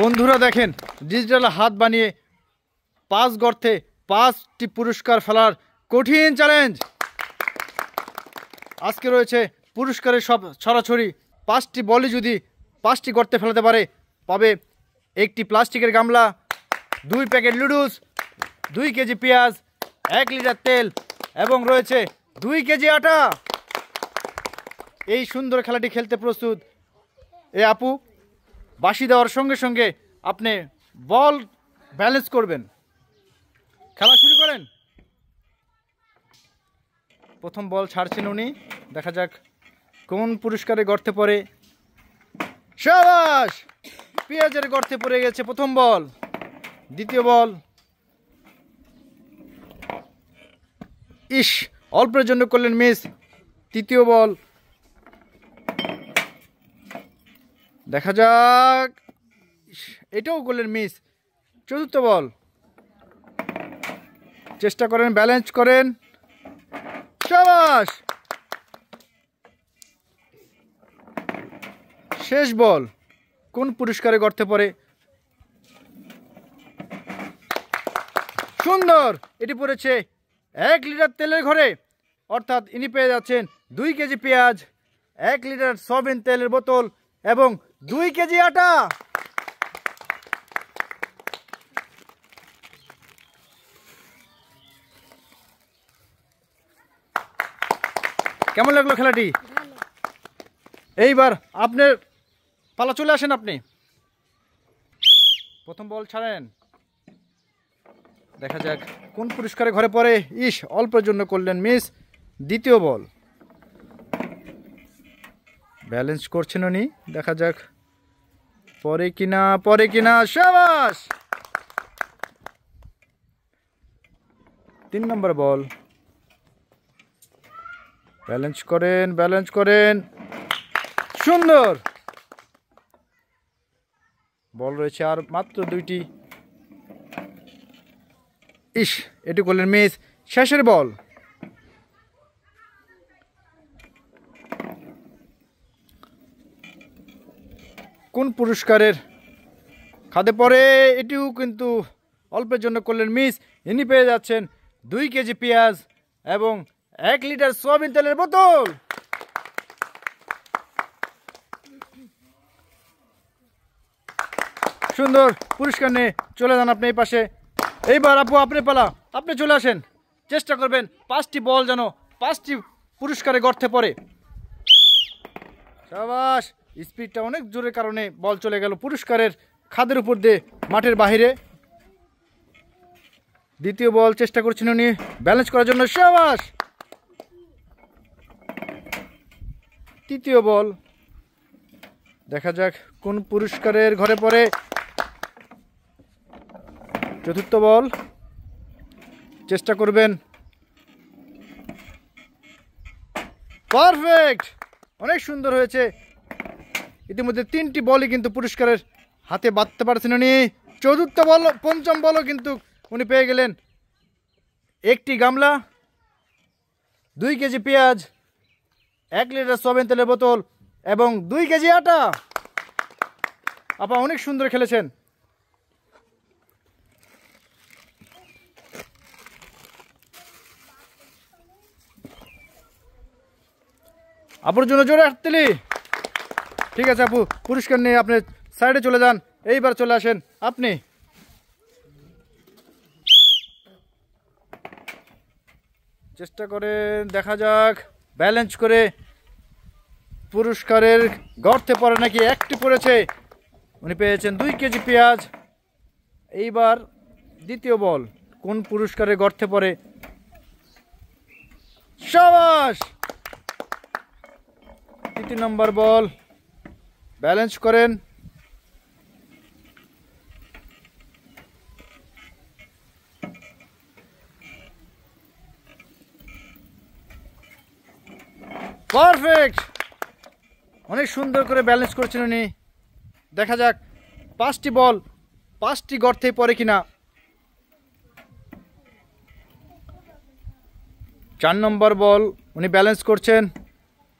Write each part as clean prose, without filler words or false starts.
বন্ধুরা দেখেন, ডিজিটাল হাত বানিয়ে 5 গর্তে 5টি পুরস্কার ফেলার কঠিন চ্যালেঞ্জ। আজকে রয়েছে পুরস্কারের সব ছড়াছড়ি। 5টি বলই যদি 5টি গর্তে ফেলাতে পারে পাবে একটি প্লাস্টিকের গামলা, 2 প্যাকেট লুডুস, 2 কেজি পেঁয়াজ, 1 লিটার তেল এবং রয়েছে 2 কেজি আটা। এই সুন্দর খেলাটি খেলতে প্রস্তুত এ আপু। বাঁশি দেওয়ার সঙ্গে সঙ্গে আপনি বল ব্যালেন্স করবেন। খেলা শুরু করেন। প্রথম বল ছাড়ছেন উনি, দেখা যাক কোন পুরস্কারে গর্তে পড়ে। শাবাশ, পেঁয়াজের গর্তে পড়ে গেছে প্রথম বল। দ্বিতীয় বল, ইস, অল্পের জন্য করলেন মিস। তৃতীয় বল, দেখা যাক, এটাও করলেন মিস। চতুর্থ বল, চেষ্টা করেন, ব্যালেন্স করেন। শাবাশ, শেষ বল কোন পুরস্কারে গর্তে পড়ে? সুন্দর, এটি পড়েছে 1 লিটার তেলের ঘরে, অর্থাৎ ইনি পেয়ে যাচ্ছেন 2 কেজি পেঁয়াজ, 1 লিটার সয়াবিন তেলের বোতল এবং 2 কেজি আটা। কেমন লাগলো খেলাটি? এইবার আপনার পালা, চলে আসেন আপনি। প্রথম বল ছাড়েন, দেখা যাক কোন পুরস্কারে ঘরে পড়ে। ইস, অল্পের জন্য করলেন মিস। দ্বিতীয় বল, ব্যালেন্স করছেন উনি, দেখা যাক পরে কিনা। শাবাশ, 3 নম্বর বল, ব্যালেন্স করেন। সুন্দর, বল রয়েছে আর মাত্র 2টি। ইস, এটি করলেন মিস। শেষের বল, কোন পুরস্কারের খাদে পড়ে? এটিও কিন্তু অল্পের জন্য করলেন মিস। ইনি পেয়ে যাচ্ছেন 2 কেজি পেঁয়াজ এবং 1 লিটার সয়াবিন তেলের বোতল। সুন্দর, পুরস্কার নিয়ে চলে যান আপনি এই পাশে। এইবার আপু আপনার পালা, আপনি চলে আসেন। চেষ্টা করবেন 5টি বল যেন 5টি পুরস্কারে গর্তে পড়ে। শাবাশ, স্পিডটা অনেক জোরের কারণে বল চলে গেল পুরস্কারের খাদের উপর দিয়ে মাঠের বাহিরে। দ্বিতীয় বল চেষ্টা করছেন উনি ব্যালেন্স করার জন্য। শাবাশ, তৃতীয় বল, দেখা যাক কোন পুরস্কারের ঘরে পড়ে। চতুর্থ বল, চেষ্টা করবেন। পারফেক্ট, অনেক সুন্দর হয়েছে। ইতিমধ্যে 3টি বলই কিন্তু পুরস্কারের হাতে বাঁধতে পারছেন উনি। চতুর্থ বল, পঞ্চম বলও কিন্তু উনি পেয়ে গেলেন। 1টি গামলা, 2 কেজি পেঁয়াজ, 1 লিটার সয়াবিন তেলের বোতল এবং 2 কেজি আটা। আপা অনেক সুন্দর খেলেছেন। আপুর জন্য জোরে হাততালি। ঠিক আছে আপু, পুরস্কার নিয়ে আপনি সাইডে চলে যান। এইবার চলে আসেন আপনি। চেষ্টা করেন, দেখা যাক ব্যালেন্স করে পুরস্কারের গর্তে পড়ে নাকি। 1টি পড়েছে, উনি পেয়েছেন 2 কেজি পেঁয়াজ। এইবার দ্বিতীয় বল কোন পুরস্কারের গর্তে পড়ে? শাবাশ, 3 নম্বর বল, ব্যালেন্স করেন। পারফেক্ট, অনেক সুন্দর করে ব্যালেন্স করছেন উনি। দেখা যাক 5টি বল 5টি গর্তে পড়ে কিনা। 4 নম্বর বল উনি ব্যালেন্স করছেন।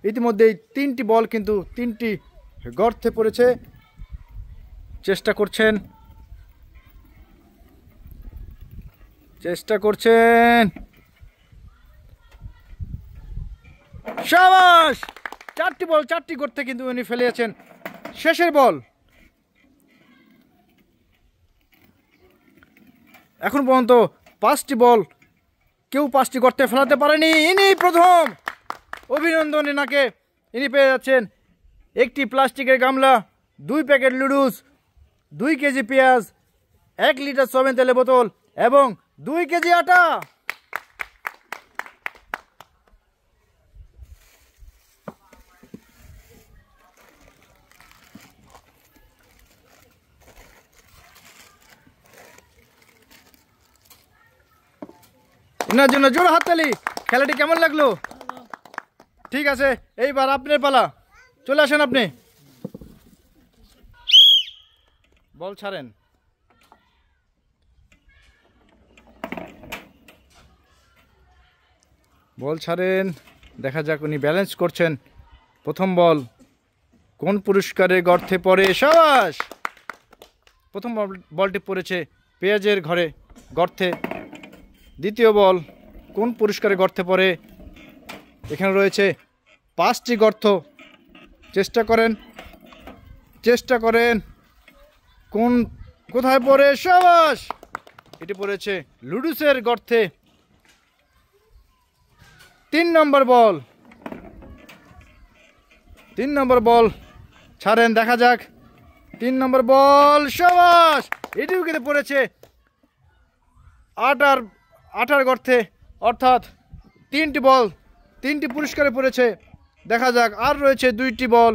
ইতিমধ্যেই 3টি বল কিন্তু 3টি গর্তে পড়েছে। চেষ্টা করছেন শাবাশ! 4টি বল 4টি করতে কিন্তু উনি ফেলিয়েছেন। শেষের বল। এখন পর্যন্ত 5টি বল কেউ 5টি করতে ফেলাতে পারেনি। ইনি প্রথম। অভিনন্দন এনাকে। ইনি পেয়ে যাচ্ছেন একটি প্লাস্টিকের গামলা, 2 প্যাকেট লুডুস, 2 কেজি পেঁয়াজ, 1 লিটার সয়াবিন তেলের বোতল এবং 2 কেজি আটা। এনার জন্য জোর হাততালি। খেলাটি কেমন লাগলো? ঠিক আছে, এইবার আপনার পালা। চলে আসেন আপনি। বল ছাড়েন। দেখা যাক উনি ব্যালেন্স করছেন। প্রথম বল কোন পুরস্কারের গর্তে পড়ে? শাবাশ! প্রথম বলটি পড়েছে পেঁয়াজের গর্তে। দ্বিতীয় বল কোন পুরস্কারের গর্তে পড়ে? এখানে রয়েছে 5টি গর্ত। চেষ্টা করেন কোথায় পড়ে? শাবাশ! এটি পড়েছে লুডুসের গর্তে। 3 নম্বর বল ছাড়েন। দেখা যাক 3 নম্বর বল। শাবাশ! এটিও কিন্তু পড়েছে আটার গর্তে, অর্থাৎ 3টি বল 3টি পুরস্কারে পড়েছে। দেখা যাক, আর রয়েছে 2টি বল।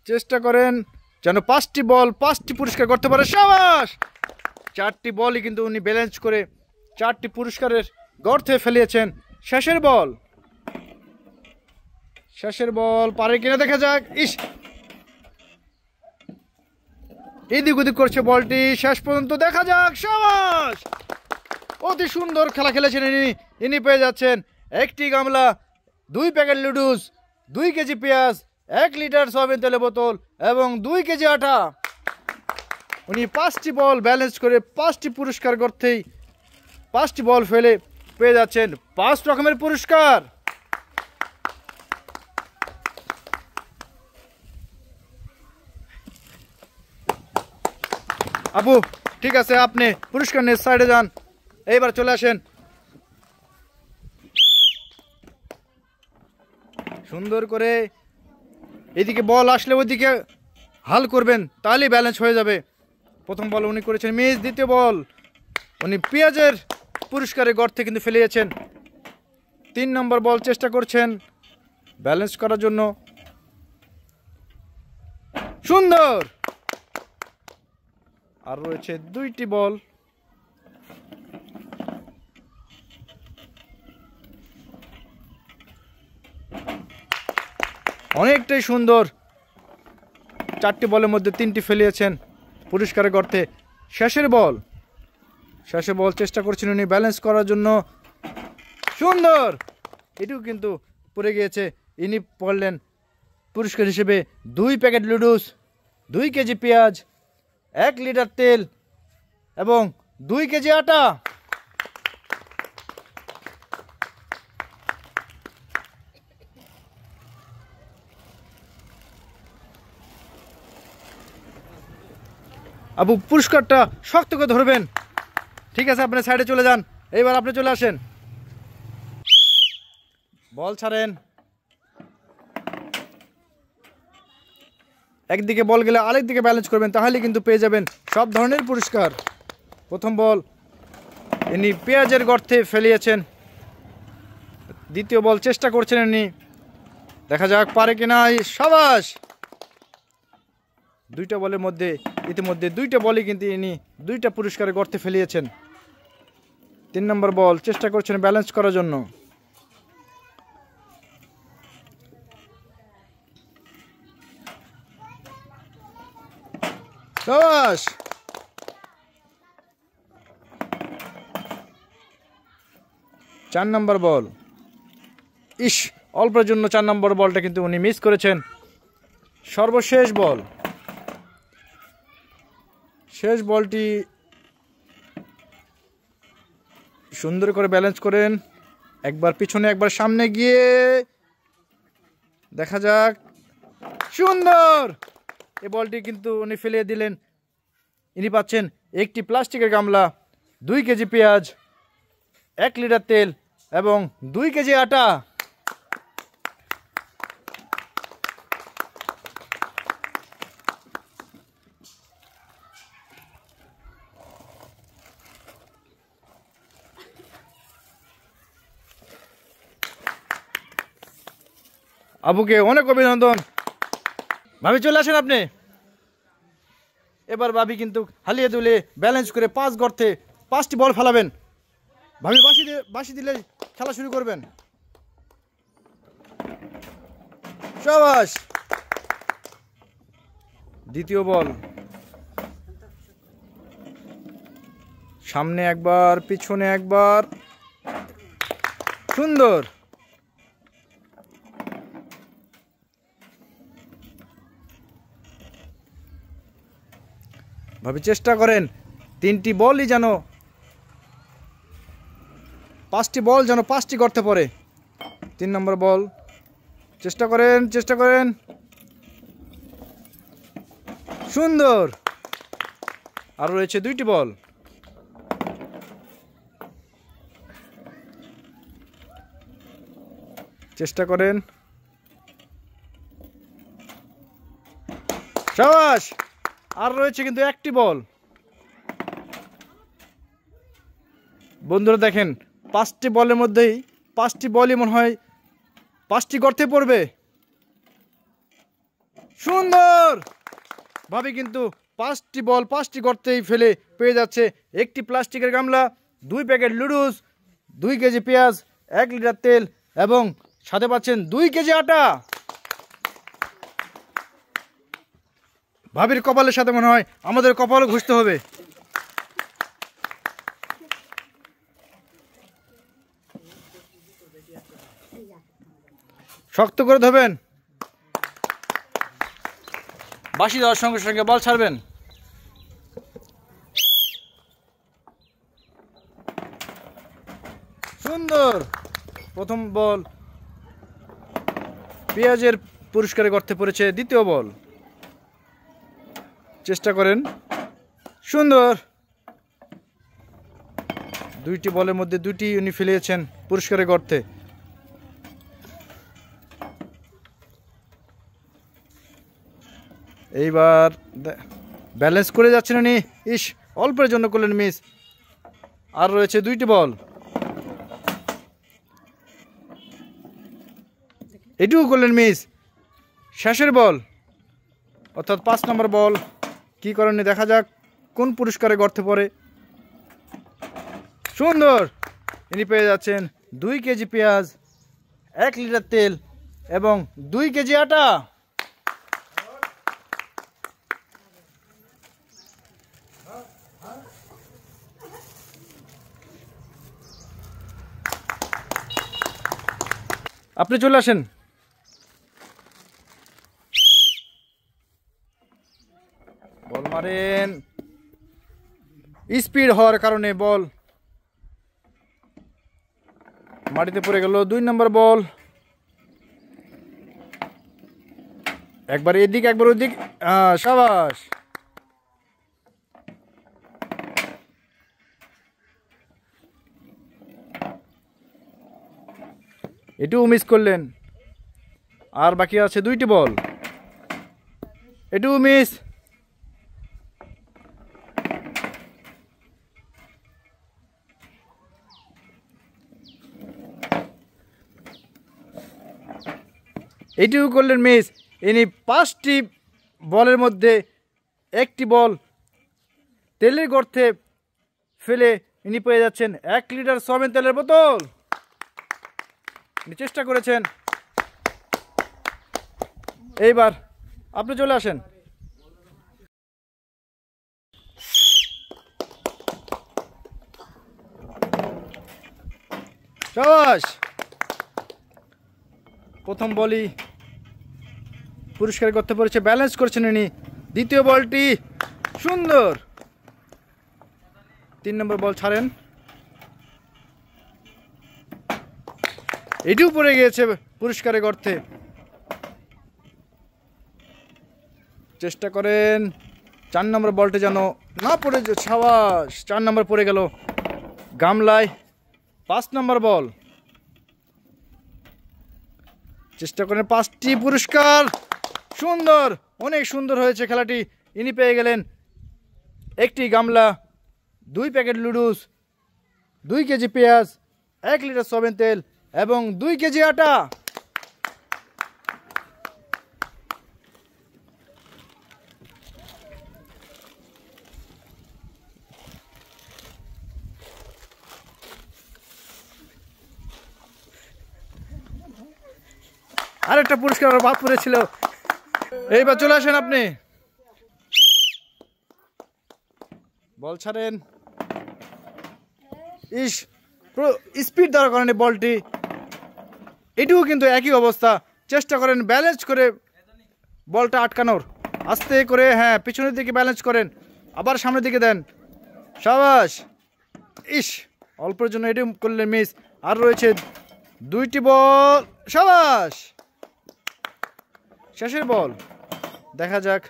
চেষ্টা করেন যেন 5টি বল 5টি পুরস্কার করতে পারে। শাবাশ! 4টি বলই কিন্তু উনি ব্যালেন্স করে 4টি পুরস্কারের গর্তে ফেলিয়েছেন। শেষের বল পারে কিনা দেখা যাক। এদিক ওদিক করছে বলটি, শেষ পর্যন্ত দেখা যাক। শাবাশ! অতি সুন্দর খেলা খেলেছেন ইনি পেয়ে যাচ্ছেন একটি গামলা, 2 প্যাকেট লুডুস, 2 কেজি পেঁয়াজ, 1 লিটার সয়াবিন তেলের বোতল এবং 2 কেজি আটা। উনি 5টি বল ব্যালেন্স করে 5টি পুরস্কার করতেই 5টি বল ফেলে পেয়ে যাচ্ছেন 5 রকমের পুরস্কার। আপু ঠিক আছে, আপনি পুরস্কার নিয়ে সাইডে যান। এইবার চলে আসেন। সুন্দর করে এদিকে বল আসলে ওইদিকে হাল করবেন, তাহলেই ব্যালেন্স হয়ে যাবে। প্রথম বল উনি করেছেন মিস। দ্বিতীয় বল উনি পেঁয়াজের পুরস্কারের গর্তে কিন্তু ফেলিয়েছেন। 3 নম্বর বল চেষ্টা করছেন ব্যালেন্স করার জন্য। সুন্দর। আর রয়েছে 2টি বল। অনেকটাই সুন্দর। 4টি বলের মধ্যে 3টি ফেলিয়েছেন পুরস্কারের গর্তে। শেষের বল চেষ্টা করছেন উনি ব্যালেন্স করার জন্য। সুন্দর। এটিও কিন্তু পড়ে গিয়েছে। ইনি পড়লেন পুরস্কার হিসেবে 2 প্যাকেট লুডুস, 2 কেজি পেঁয়াজ, 1 লিটার তেল এবং 2 কেজি আটা। আপু পুরস্কারটা শক্ত করে ধরবেন। ঠিক আছে, আপনি সাইডে চলে যান। এইবার আপনি চলে আসেন। বল ছাড়েন। একদিকে বল গেলে আরেক দিকে ব্যালেন্স করবেন, তাহলে কিন্তু পেয়ে যাবেন সব ধরনের পুরস্কার। প্রথম বল ইনি পেঁয়াজের গর্তে ফেলিয়েছেন। দ্বিতীয় বল চেষ্টা করছেন ইনি, দেখা যাক পারে কিনা। শাবাশ! 2টা বলের মধ্যে ইতিমধ্যে 2টা বলই কিন্তু ইনি 2টা পুরস্কারের গর্তে ফেলিয়েছেন। 3 নম্বর বল চেষ্টা করছেন ব্যালেন্স করার জন্য। শাবাশ! 4 নম্বর বল। অল্পের জন্য 4 নম্বর বলটা কিন্তু উনি মিস করেছেন। সর্বশেষ বল, শেষ বলটি সুন্দর করে ব্যালেন্স করেন, একবার পিছনে একবার সামনে গিয়ে দেখা যাক। সুন্দর, এই বলটি কিন্তু উনি ফেলিয়ে দিলেন। ইনি পাচ্ছেন একটি প্লাস্টিকের গামলা, 2 কেজি পেঁয়াজ, 1 লিটার তেল এবং 2 কেজি আটা। আবুকে অনেক অভিনন্দন। ভাবি চলে আসেন আপনি। এবার ভাবি কিন্তু হালিয়ে দুলে ব্যালেন্স করে 5 গর্তে 5টি বল ফেলাবেন। ভাবি বাঁশি দিলে খেলা শুরু করবেন। শাবাশ। দ্বিতীয় বল, সামনে একবার পিছনে একবার, সুন্দর। ভাবি চেষ্টা করেন 3টি বলই যেন 5টি বল যেন 5টি করতে পারে। 3 নম্বর বল, চেষ্টা করেন। সুন্দর। আর রয়েছে 2টি বল। চেষ্টা করেন। শাবাশ। আর রয়েছে কিন্তু 1টি বল। বন্ধুরা দেখেন 5টি বলের মধ্যেই 5টি বলই মনে হয় 5টি গর্তে পড়বে। সুন্দর। ভাবি কিন্তু 5টি বল 5টি গর্তেই ফেলে পেয়ে যাচ্ছে একটি প্লাস্টিকের গামলা, 2 প্যাকেট লুডুস, 2 কেজি পেঁয়াজ, 1 লিটার তেল এবং সাথে পাচ্ছেন 2 কেজি আটা। ভাবির কপালের সাথে মনে হয় আমাদের কপালও ঘুষতে হবে। শক্ত করে ধরবেন, বাঁশি দেওয়ার সঙ্গে সঙ্গে বল ছাড়বেন। সুন্দর। প্রথম বল পেঁয়াজের পুরস্কারে গর্তে পড়েছে। দ্বিতীয় বল, চেষ্টা করেন। সুন্দর। 2টি বলের মধ্যে 2টি উনি ফেলিয়েছেন পুরস্কারের গর্তে। এইবার ব্যালেন্স করে যাচ্ছেন উনি। ইস, অল্পের জন্য করলেন মিস। আর রয়েছে 2টি বল। এটুকু করলেন মিস। শেষের বল অর্থাৎ 5 নম্বর বল, কি করেন দেখা যাক কোন পুরস্কারে গর্তে পড়ে। সুন্দর। ইনি পেয়ে যাচ্ছেন 2 কেজি পেঁয়াজ, 1 লিটার তেল এবং 2 কেজি আটা। আপনি চলে আসেন। বল মারেন, স্পিড হওয়ার কারণে বল মাটিতে পড়ে গেল। 2 নম্বর বল, একবার এদিক একবার ওদিক। শাবাশ। এটুকু মিস করলেন। আর বাকি আছে 2টি বল, এটুকু মিস। এটুকু করলেন মিস। ইনি 5টি বলের মধ্যে 1টি বল তেলের গর্তে ফেলে ইনি পেয়ে যাচ্ছেন 1 লিটার সয়াবিন তেলের বোতল। চেষ্টা করেছেন। এইবার আপনি চলে আসেন। শাবাশ। প্রথম বলই পুরস্কার করতে পেরেছে, ব্যালেন্স করছেন ইনি। দ্বিতীয় বলটি সুন্দর, 3 নম্বর বল ছাড়েন, এটিও পড়ে গিয়েছে পুরস্কারের গর্তে। চেষ্টা করেন 4 নম্বর বলটি যেন না পড়ে, সাবাস, 4 নম্বর পড়ে গেল গামলায়। 5 নম্বর বল, চেষ্টা করেন 5টি পুরস্কার, সুন্দর, অনেক সুন্দর হয়েছে খেলাটি। ইনি পেয়ে গেলেন 1টি গামলা, 2 প্যাকেট লুডুস, 2 কেজি পেঁয়াজ, 1 লিটার সয়াবিন তেল এবং 2 কেজি আটা। আরেকটা পুরস্কার বাদ পড়েছিল। এইবার চলে আসেন আপনি, বল ছাড়েন। স্পিড দেওয়ার কারণে বলটি, এটিও কিন্তু একই অবস্থা। চেষ্টা করেন ব্যালেন্স করে বলটা আটকানোর, আস্তে করে, হ্যাঁ, পিছনের দিকে ব্যালেন্স করেন, আবার সামনের দিকে দেন, সাবাস। অল্পের জন্য এটি করলেন মিস। আর রয়েছে 2টি বল, সাবাস। শেষের বল, দেখা যাক।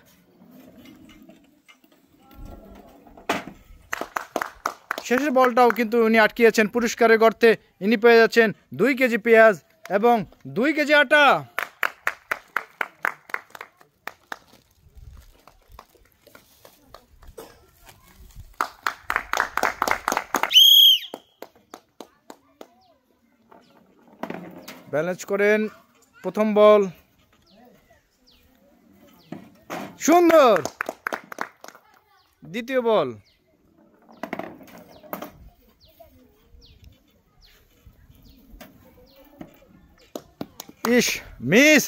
শেষের বলটাও কিন্তু উনি আটকিয়েছেন পুরস্কারের গর্তে। ইনি পেয়ে যাচ্ছেন 2 কেজি পেঁয়াজ এবং 2 কেজি আটা। ব্যালেন্স করেন, প্রথম বল সুন্দর, দ্বিতীয় বল মিস।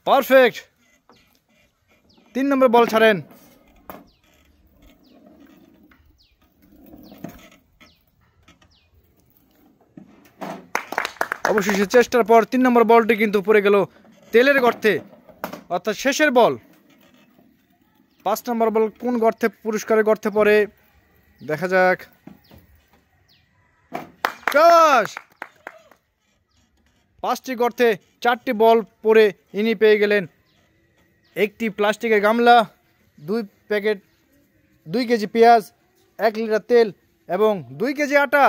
পারফেক্ট, 3 নম্বর বল ছাড়েন, অবশেষে চেষ্টার পর 3 নম্বর বলটি কিন্তু পড়ে গেল তেলের গর্তে, অর্থাৎ শেষের বল। 5 নম্বর বল কোন গর্তে, পুরস্কারের গর্তে পড়ে, দেখা যাক। 5টি গর্তে 4টি বল পড়ে ইনি পেয়ে গেলেন 1টি প্লাস্টিকের গামলা, 2 কেজি পেঁয়াজ, 1 লিটার তেল এবং 2 কেজি আটা।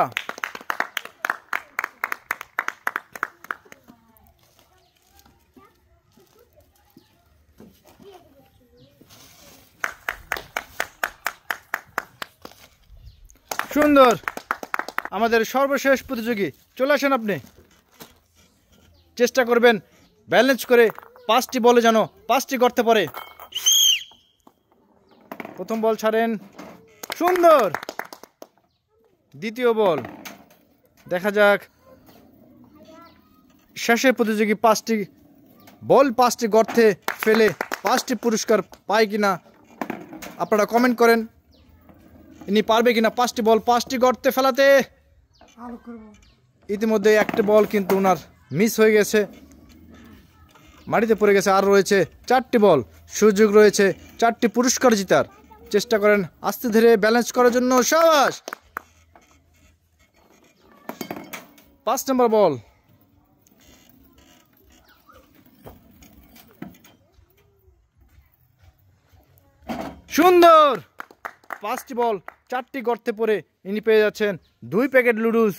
সুন্দর, আমাদের সর্বশেষ প্রতিযোগী, চলে আসেন আপনি। চেষ্টা করবেন ব্যালেন্স করে 5টি বলে যেন 5টি গর্তে পড়ে। প্রথম বল ছাড়েন, সুন্দর, দ্বিতীয় বল, দেখা যাক। শেষের প্রতিযোগী 5টি বল 5টি গর্তে ফেলে 5টি পুরস্কার পায় কিনা আপনারা কমেন্ট করেন। ইনি পারবে কিনা 5টি বল 5টি গর্তে ফেলাতে। ইতিমধ্যে 1টি বল কিন্তু ওনার মিস হয়ে গেছে, মাটিতে পড়ে গেছে। আর রয়েছে 4টি বল, সুযোগ রয়েছে 4টি পুরস্কার জেতার। চেষ্টা করেন আস্তে ধীরে ব্যালেন্স করার জন্য, সাবাস। 5 নম্বর বল, সুন্দর, 5টি বল 4টি গর্তে পড়ে ইনি পেয়ে যাচ্ছেন 2 প্যাকেট লুডুস,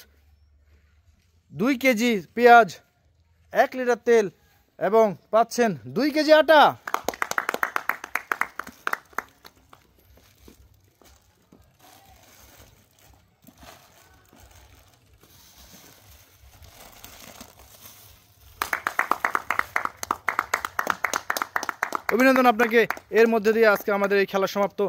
2 কেজি পেঁয়াজ, 1 লিটার তেল এবং পাচ্ছেন 2 কেজি আটা। অভিনন্দন আপনাকে। এর মধ্যে দিয়ে আজকে আমাদের এই খেলা সমাপ্ত।